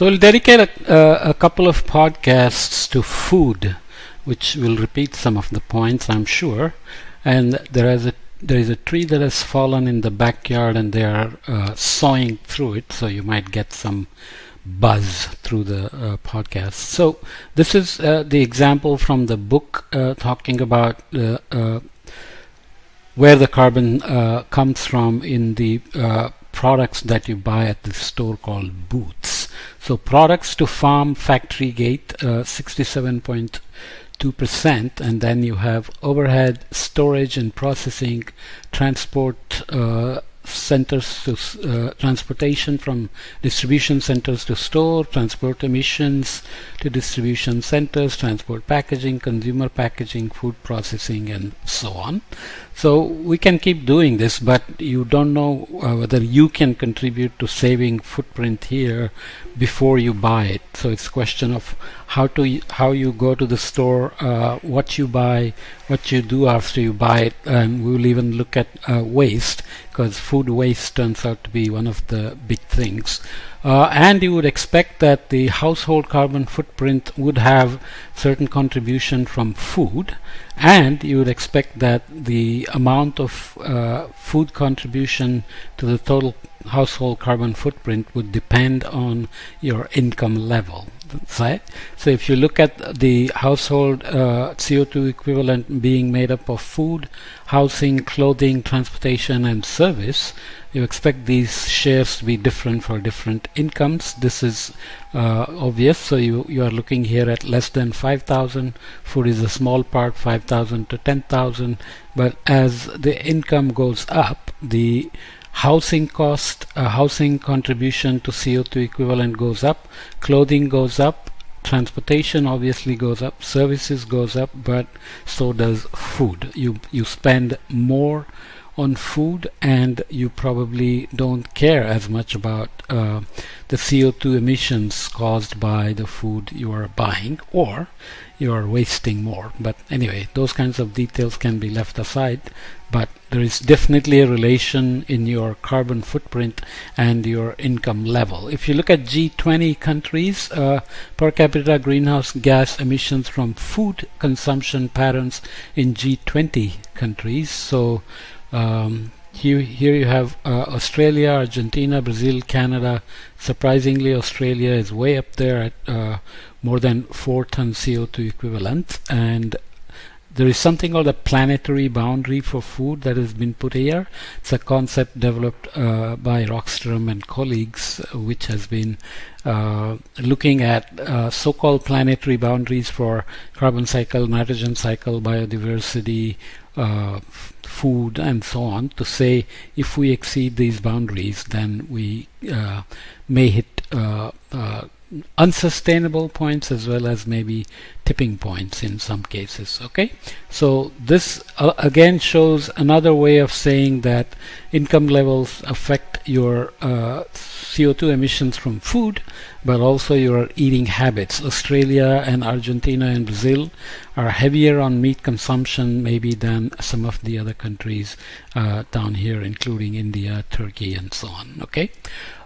So we'll dedicate a couple of podcasts to food, which will repeat some of the points, I'm sure. And there is a tree that has fallen in the backyard, and they are sawing through it, so you might get some buzz through the podcast. So this is the example from the book talking about where the carbon comes from in the products that you buy at the store called booths. So products to farm factory gate 67.2%, and then you have overhead, storage and processing, transport centers to transportation from distribution centers to store, transport emissions to distribution centers, transport packaging, consumer packaging, food processing, and so on. So we can keep doing this, but you don't know whether you can contribute to saving footprint here before you buy it. So it's a question of how you go to the store, what you buy, what you do after you buy it, and we will even look at waste, because food waste turns out to be one of the big things. And you would expect that the household carbon footprint would have certain contribution from food, and you would expect that the amount of food contribution to the total household carbon footprint would depend on your income level. Right? So if you look at the household CO2 equivalent being made up of food, housing, clothing, transportation, and service, you expect these shares to be different for different incomes. This is obvious. So you are looking here at less than 5,000. Food is a small part, 5,000 to 10,000. But as the income goes up, the housing cost, housing contribution to CO2 equivalent goes up, clothing goes up, transportation obviously goes up, services goes up, but so does food. You spend more on food, and you probably don't care as much about the CO2 emissions caused by the food you are buying, or you are wasting more. But anyway, those kinds of details can be left aside, but there is definitely a relation in your carbon footprint and your income level. If you look at G20 countries, per capita greenhouse gas emissions from food consumption patterns in G20 countries. So here you have Australia, Argentina, Brazil, Canada. Surprisingly, Australia is way up there at more than 4 ton CO2 equivalent, and there is something called a planetary boundary for food that has been put here. It's a concept developed by Rockstrom and colleagues, which has been looking at so-called planetary boundaries for carbon cycle, nitrogen cycle, biodiversity, food, and so on, to say if we exceed these boundaries, then we may hit unsustainable points as well as maybe tipping points in some cases. Okay, so this again shows another way of saying that income levels affect your CO2 emissions from food, but also your eating habits. Australia and Argentina and Brazil are heavier on meat consumption maybe than some of the other countries down here, including India, Turkey, and so on. Okay.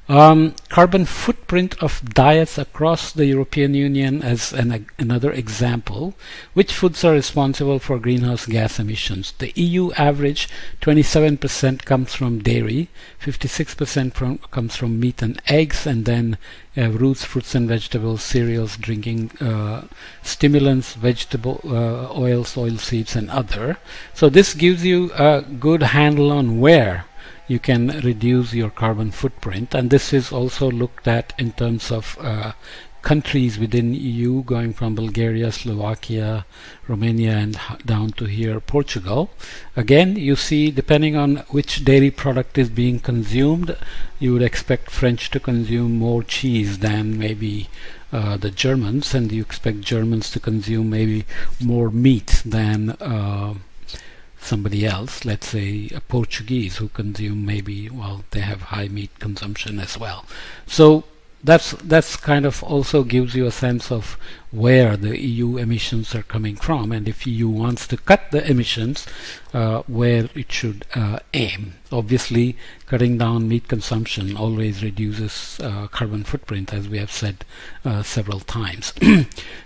Carbon footprint of diets across the European Union as another example. Which foods are responsible for greenhouse gas emissions? The EU average 27% comes from dairy, 56% comes from meat and eggs, and then roots, fruits and vegetables, cereals, drinking stimulants, vegetable oils, oil seeds, and other. So this gives you a good handle on where you can reduce your carbon footprint, and this is also looked at in terms of countries within EU, going from Bulgaria, Slovakia, Romania, and down to here Portugal. Again, you see, depending on which dairy product is being consumed, you would expect French to consume more cheese than maybe the Germans, and you expect Germans to consume maybe more meat than somebody else, let's say a Portuguese, who consume maybe, well, they have high meat consumption as well. So that's kind of also gives you a sense of where the EU emissions are coming from, and if EU wants to cut the emissions, where it should aim. Obviously, cutting down meat consumption always reduces carbon footprint, as we have said several times.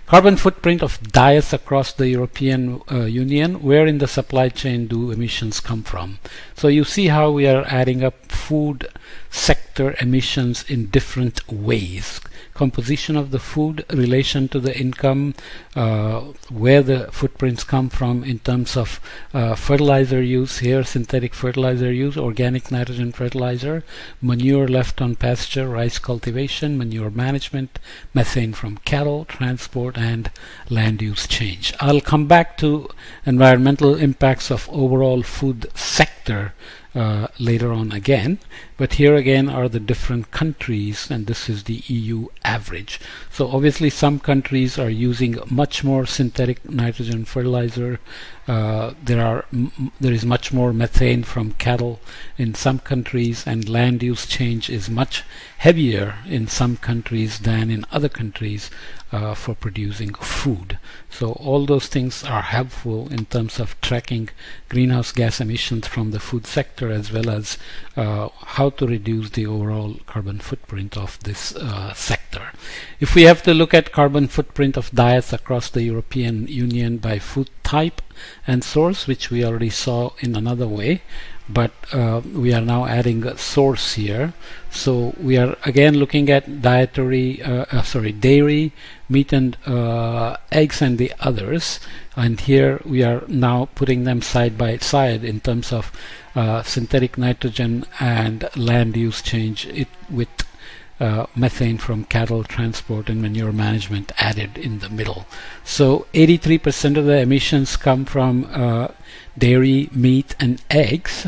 Carbon footprint of diets across the European Union. Where in the supply chain do emissions come from? So you see how we are adding up food sector emissions in different ways. Composition of the food, relation to the income, where the footprints come from in terms of fertilizer use, here synthetic fertilizer use, organic nitrogen fertilizer, manure left on pasture, rice cultivation, manure management, methane from cattle, transport, and land use change. I'll come back to environmental impacts of overall food sector later on again, but here again are the different countries, and this is the EU average. So obviously some countries are using much more synthetic nitrogen fertilizer. There is much more methane from cattle in some countries, and land use change is much heavier in some countries than in other countries for producing food. So all those things are helpful in terms of tracking greenhouse gas emissions from the food sector, as well as how to reduce the overall carbon footprint of this sector. If we have to look at carbon footprint of diets across the European Union by food type and source, which we already saw in another way, but we are now adding a source here. So we are again looking at dairy, meat and eggs and the others, and here we are now putting them side by side in terms of synthetic nitrogen and land use change with methane from cattle, transport, and manure management added in the middle. So 83% of the emissions come from dairy, meat, and eggs,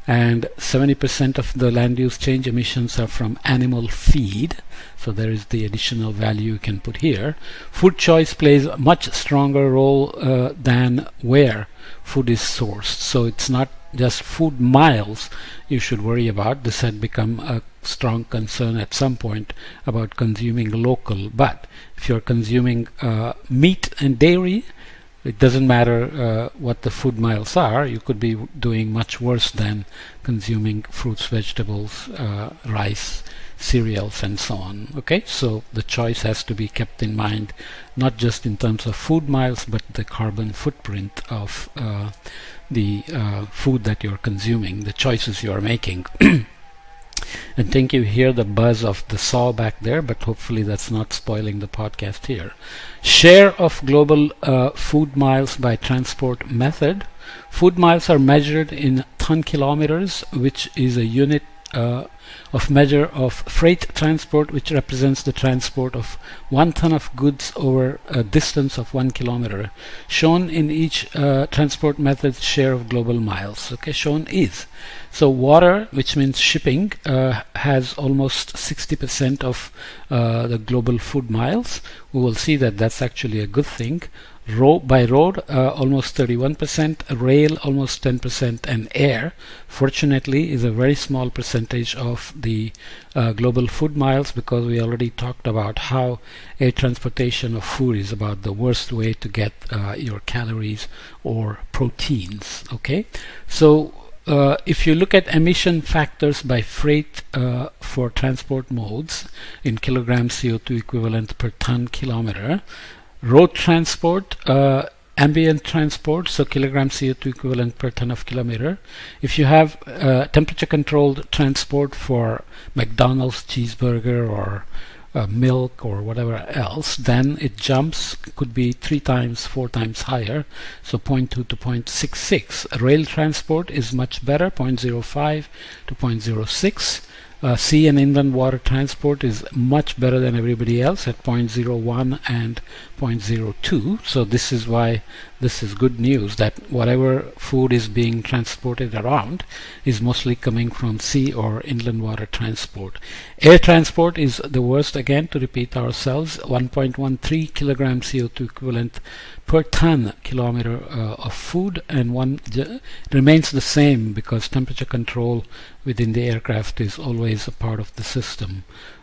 and 70% of the land use change emissions are from animal feed. So there is the additional value you can put here. Food choice plays a much stronger role than where food is sourced. So it's not just food miles you should worry about. This had become a strong concern at some point about consuming local, but if you're consuming meat and dairy, it doesn't matter what the food miles are. You could be doing much worse than consuming fruits, vegetables, rice, cereals, and so on. Okay, so the choice has to be kept in mind, not just in terms of food miles, but the carbon footprint of the food that you're consuming, the choices you're making. And think you hear the buzz of the saw back there, but hopefully that's not spoiling the podcast here. Share of global food miles by transport method. Food miles are measured in ton kilometers, which is a unit of measure of freight transport, which represents the transport of 1 ton of goods over a distance of 1 kilometer. Shown in each transport method's share of global miles. Okay, shown is. So water, which means shipping, has almost 60% of the global food miles. We will see that that's actually a good thing. By road, almost 31%, rail almost 10%, and air, fortunately, is a very small percentage of the global food miles, because we already talked about how air transportation of food is about the worst way to get your calories or proteins. Okay, so if you look at emission factors by freight for transport modes in kilograms CO2 equivalent per ton kilometer, road transport, ambient transport, so kilogram CO2 equivalent per ton of kilometer. If you have temperature controlled transport for McDonald's cheeseburger or milk or whatever else, then it jumps, could be 3 times, 4 times higher, so 0.2 to 0.66. Rail transport is much better, 0.05 to 0.06. Sea and inland water transport is much better than everybody else at 0.01 and 0.02. So this is why this is good news, that whatever food is being transported around is mostly coming from sea or inland water transport. Air transport is the worst, again, to repeat ourselves, 1.13 kilogram CO2 equivalent per ton kilometer of food, and one remains the same because temperature control within the aircraft is always a part of the system.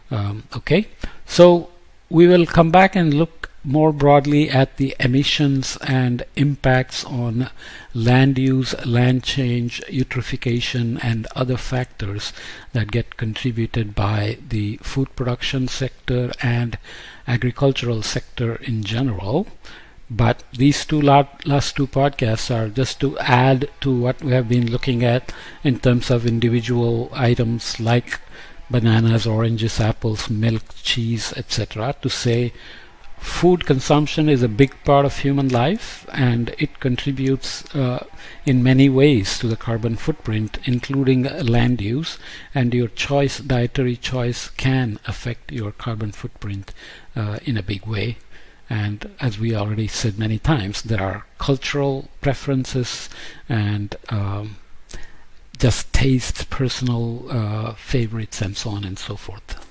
Okay, so we will come back and look more broadly at the emissions and impacts on land use, land change, eutrophication, and other factors that get contributed by the food production sector and agricultural sector in general. But these last two podcasts are just to add to what we have been looking at in terms of individual items like bananas, oranges, apples, milk, cheese, etc., to say food consumption is a big part of human life, and it contributes in many ways to the carbon footprint, including land use, and your dietary choice can affect your carbon footprint in a big way. And as we already said many times, there are cultural preferences and just taste, personal favorites, and so on and so forth.